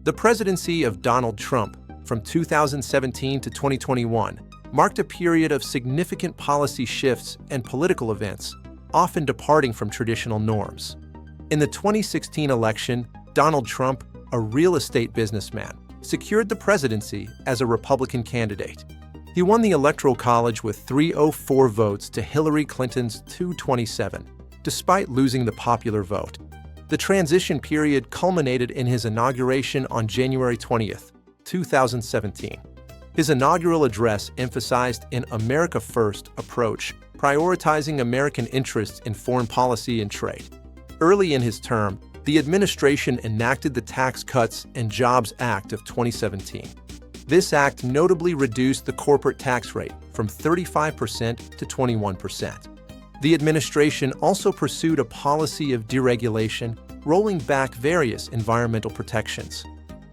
The presidency of Donald Trump from 2017 to 2021 marked a period of significant policy shifts and political events, often departing from traditional norms. In the 2016 election, Donald Trump, a real estate businessman, secured the presidency as a Republican candidate. He won the Electoral College with 304 votes to Hillary Clinton's 227, despite losing the popular vote. The transition period culminated in his inauguration on January 20th, 2017. His inaugural address emphasized an America First approach, prioritizing American interests in foreign policy and trade. Early in his term, the administration enacted the Tax Cuts and Jobs Act of 2017. This act notably reduced the corporate tax rate from 35% to 21%. The administration also pursued a policy of deregulation, rolling back various environmental protections.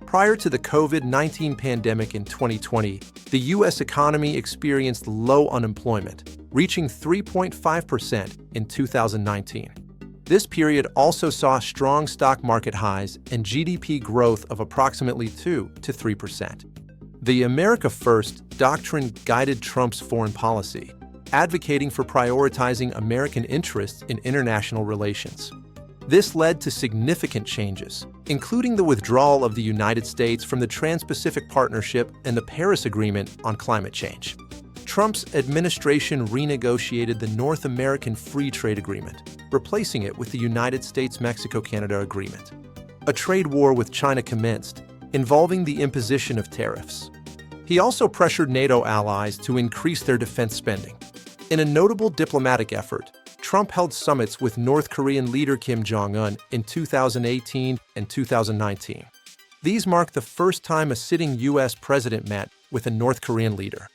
Prior to the COVID-19 pandemic in 2020, the U.S. economy experienced low unemployment, reaching 3.5% in 2019. This period also saw strong stock market highs and GDP growth of approximately 2 to 3%. The America First doctrine guided Trump's foreign policy, advocating for prioritizing American interests in international relations. This led to significant changes, including the withdrawal of the United States from the Trans-Pacific Partnership and the Paris Agreement on climate change. Trump's administration renegotiated the North American Free Trade Agreement, replacing it with the United States-Mexico-Canada Agreement. A trade war with China commenced, involving the imposition of tariffs. He also pressured NATO allies to increase their defense spending. In a notable diplomatic effort, Trump held summits with North Korean leader Kim Jong-un in 2018 and 2019. These marked the first time a sitting U.S. president met with a North Korean leader.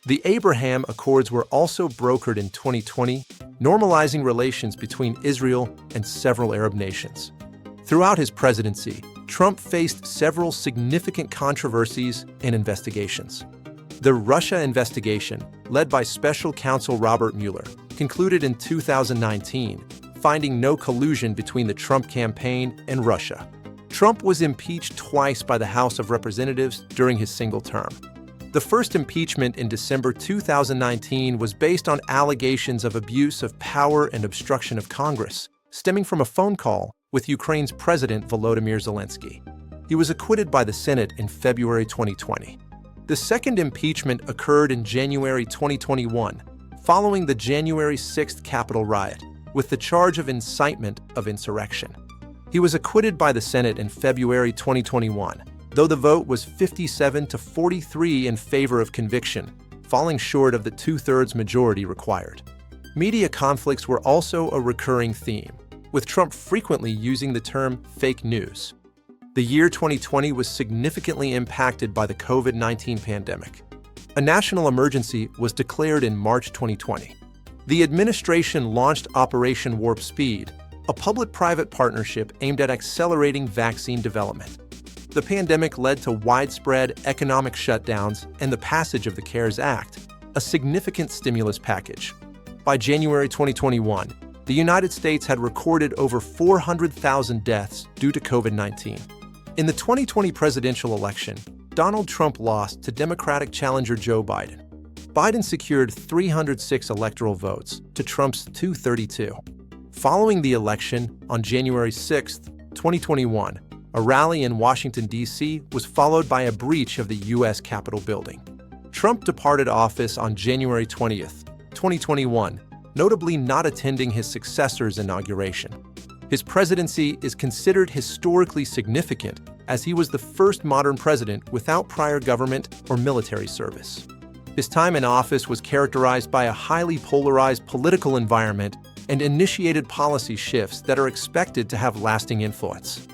The Abraham Accords were also brokered in 2020, normalizing relations between Israel and several Arab nations. Throughout his presidency, Trump faced several significant controversies and investigations. The Russia investigation, led by special counsel Robert Mueller, concluded in 2019, finding no collusion between the Trump campaign and Russia. Trump was impeached twice by the House of Representatives during his single term. The first impeachment in December 2019 was based on allegations of abuse of power and obstruction of Congress, stemming from a phone call with Ukraine's President Volodymyr Zelensky. He was acquitted by the Senate in February 2020. The second impeachment occurred in January 2021, following the January 6th Capitol riot, with the charge of incitement of insurrection. He was acquitted by the Senate in February 2021, though the vote was 57 to 43 in favor of conviction, falling short of the two-thirds majority required. Media conflicts were also a recurring theme, with Trump frequently using the term fake news. The year 2020 was significantly impacted by the COVID-19 pandemic. A national emergency was declared in March 2020. The administration launched Operation Warp Speed, a public-private partnership aimed at accelerating vaccine development. The pandemic led to widespread economic shutdowns and the passage of the CARES Act, a significant stimulus package. By January 2021, the United States had recorded over 400,000 deaths due to COVID-19. In the 2020 presidential election, Donald Trump lost to Democratic challenger Joe Biden. Biden secured 306 electoral votes to Trump's 232. Following the election, on January 6, 2021, a rally in Washington, D.C. was followed by a breach of the U.S. Capitol building. Trump departed office on January 20, 2021, notably not attending his successor's inauguration. His presidency is considered historically significant as he was the first modern president without prior government or military service. His time in office was characterized by a highly polarized political environment and initiated policy shifts that are expected to have lasting influence.